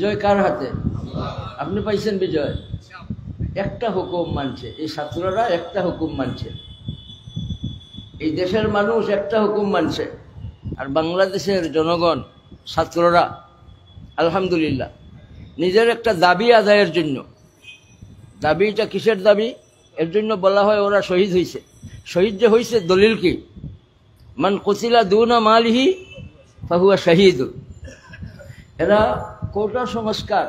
বিজয় কার হাতে? আপনি পাইছেন বিজয়। একটা হুকুম মানছে, এই ছাত্ররা একটা হুকুম মানছে, এই দেশের মানুষ একটা হুকুম মানছে। আর বাংলাদেশের জনগণ, ছাত্ররা আলহামদুলিল্লাহ নিজের একটা দাবি আদায়ের জন্য, দাবিটা কিসের দাবি? এর জন্য বলা হয় ওরা শহীদ হয়েছে। শহীদ যে হয়েছে দলিল কি? মান কুতিলা দুনা মালিহি ফাহুয়া শহীদ। এরা কোটা সংস্কার,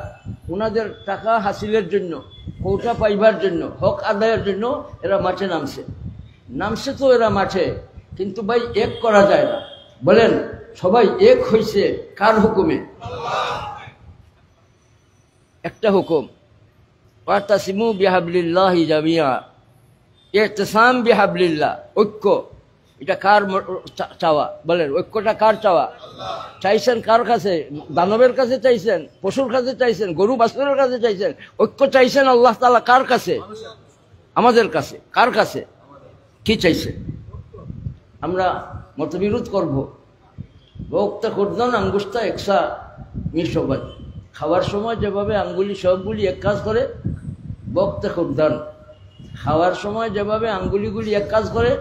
ওনাদের টাকা হাসিলের জন্য, কোটা পাইবার জন্য, হক আদায়ের জন্য এরা মাঠে নামছে। নামছে তো এরা মাঠে, কিন্তু ভাই এক করা যায় না। বলেন সবাই এক হয়েছে কার হুকুমে? একটা হুকুম, ওয়াতাসিমু বিহাবলিল্লাহি জামিয়া, ইতিসাম বিহাবলিল্লাহ, ঐক্য। এটা কার চাওয়া? বলেন ঐক্যটা কার চাওয়া? চাইছেন কার কাছে? দানবের কাছে চাইছেন? পশুর কাছে চাইছেন? গরু বাছুরের কাছে চাইছেন? ঐক্য চাইছেন আল্লাহ তাআলা কার কাছে? আমাদের কাছে। কার কাছে? কি চাইছে? আমরা মতবিরোধ করবো? বক্তা করদান আঙ্গুস্তা একসা মিশবাদ। খাওয়ার সময় যেভাবে আঙ্গুলি সবগুলি এক কাজ করে, বক্তা করদান খাওয়ার সময় যেভাবে আঙ্গুলিগুলি এক কাজ করে,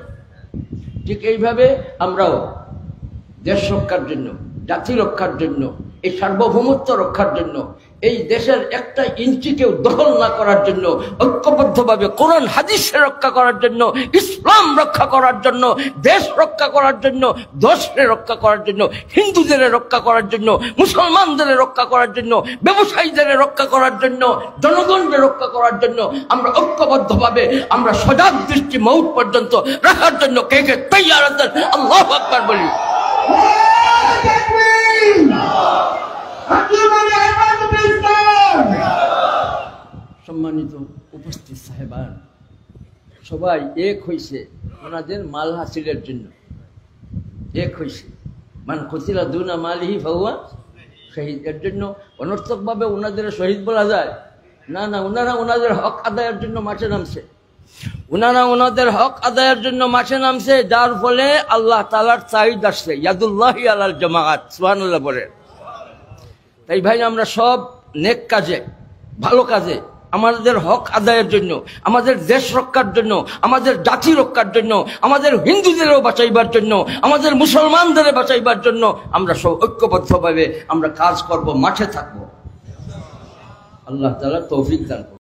ঠিক এইভাবে আমরাও দেশ রক্ষার জন্য, জাতি রক্ষার জন্য, এই সার্বভৌমত্ব রক্ষার জন্য, এই দেশের একটা ইঞ্চিকেও দখল না করার জন্য, ঐক্যবদ্ধভাবে কোরআন হাদিসে রক্ষা করার জন্য, ইসলাম রক্ষা করার জন্য, দেশ রক্ষা করার জন্য, দশরে রক্ষা করার জন্য, হিন্দুদের রক্ষা করার জন্য, মুসলমানদের রক্ষা করার জন্য, ব্যবসায়ীদের রক্ষা করার জন্য, জনগণকে রক্ষা করার জন্য আমরা ঐক্যবদ্ধভাবে আমরা সজাগ দৃষ্টি মউত পর্যন্ত রাখার জন্য কে কে তৈয়ার আছেন? আল্লাহু আকবার বলি। সম্মানিত উপস্থিত সাহেবান, সবাই এক হইছে ওনাদের মাল হাসিলের জন্য, এক হইছে। মান কুতিলা দুনা মালিহি ফাহুয়া শহীদ। এর জন্য অনর্থকভাবে ওনাদের শহীদ বলা যায় না। না, ওনারা ওনাদের হক আদায়ের জন্য মাঠে নামছে। ওনারা ওনাদের হক আদায়ের জন্য মাঠে নামছে, যার ফলে আল্লাহ তাআলার চাহিদ আসছে। ইয়াদুল্লাহি আলাল জামাআত, সুবহানাল্লাহ বলে। তাই ভাই আমরা সব নেক কাজে, ভালো কাজে, আমাদের হক আদায়ের জন্য, আমাদের দেশ রক্ষার জন্য, আমাদের জাতি রক্ষার জন্য, আমাদের হিন্দুদেরও বাঁচাইবার জন্য, আমাদের মুসলমানদের বাঁচাইবার জন্য আমরা সব ঐক্যবদ্ধভাবে আমরা কাজ করব, মাঠে থাকবো। আল্লাহ তাআলা তৌফিক দান করুন।